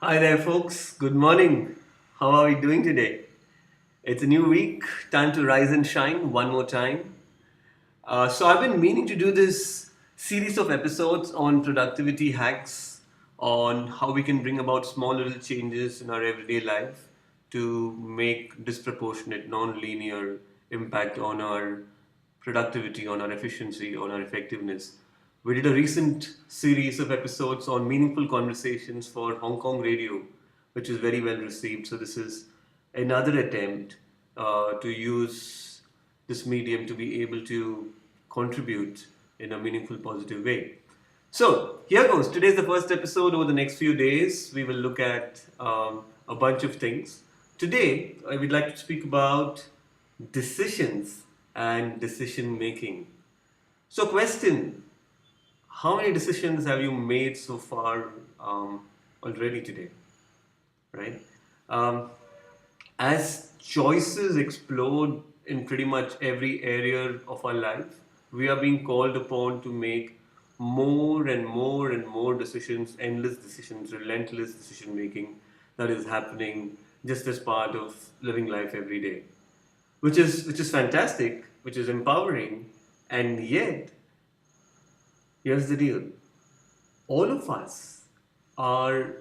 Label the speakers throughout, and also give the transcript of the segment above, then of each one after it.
Speaker 1: Hi there, folks. Good morning. How are we doing today? It's a new week, time to rise and shine one more time. So, I've been meaning to do this series of episodes on productivity hacks, on how we can bring about small little changes in our everyday life to make disproportionate, non linear impact on our productivity, on our efficiency, on our effectiveness. We did a recent series of episodes on meaningful conversations for Hong Kong radio, which is very well received. So, this is another attempt to use this medium to be able to contribute in a meaningful, positive way. So, here goes. Today is the first episode. Over the next few days, we will look at a bunch of things. Today, I would like to speak about decisions and decision making. So, question: how many decisions have you made so far already today? Right? Um, as choices explode in pretty much every area of our life, we are being called upon to make more and more and more decisions, endless decisions, relentless decision making that is happening just as part of living life every day, which is fantastic, which is empowering, and yet here's the deal: all of us are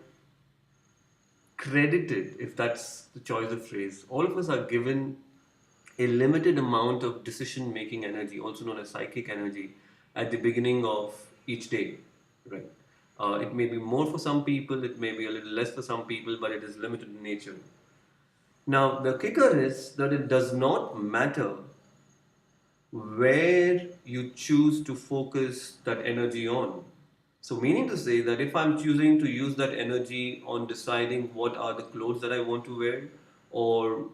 Speaker 1: credited, if that's the choice of phrase, all of us are given a limited amount of decision making energy, also known as psychic energy, at the beginning of each day, right? It may be more for some people, it may be a little less for some people, but it is limited in nature. Now, the kicker is that it does not matter where you choose to focus that energy on. So, meaning to say that if I'm choosing to use that energy on deciding what are the clothes that I want to wear, or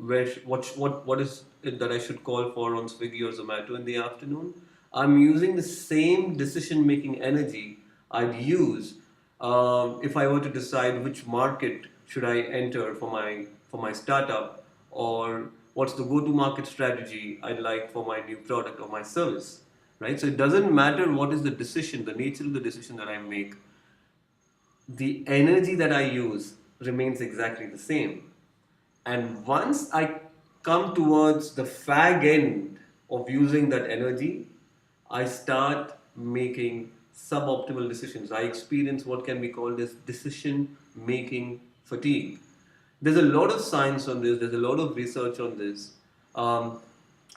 Speaker 1: what is it that I should call for on Swiggy or Zomato in the afternoon, I'm using the same decision making energy I'd use if I were to decide which market should I enter for my startup, or what's the go to market strategy I'd like for my new product or my service, right? So it doesn't matter what is the decision, the nature of the decision that I make, the energy that I use remains exactly the same. And once I come towards the fag end of using that energy, I start making suboptimal decisions. I experience what can be called as decision making fatigue. There's a lot of science on this, there's a lot of research on this. Um,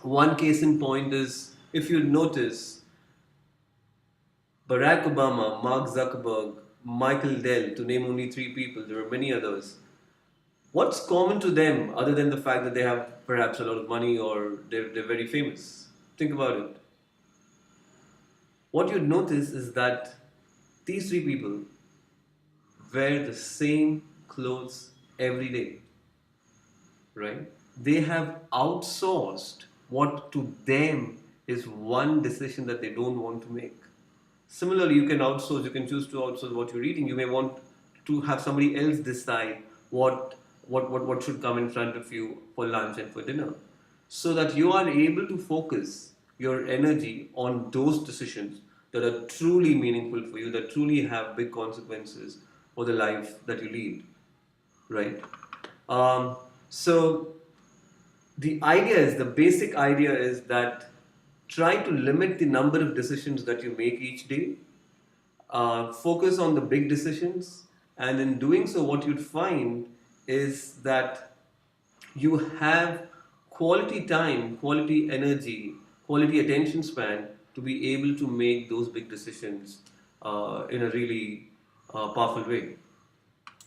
Speaker 1: One case in point is, if you notice, Barack Obama, Mark Zuckerberg, Michael Dell, to name only three people, there are many others. What's common to them other than the fact that they have perhaps a lot of money or they're very famous? Think about it. What you'd notice is that these three people wear the same clothes every day, right? They have outsourced what to them is one decision that they don't want to make. Similarly, you can outsource, you can choose to outsource what you're eating. You may want to have somebody else decide what should come in front of you for lunch and for dinner. So that you are able to focus your energy on those decisions that are truly meaningful for you, that truly have big consequences for the life that you lead, right? So the basic idea is that try to limit the number of decisions that you make each day. Focus on the big decisions, and in doing so, what you'd find is that you have quality time, quality energy, quality attention span to be able to make those big decisions in a really powerful way.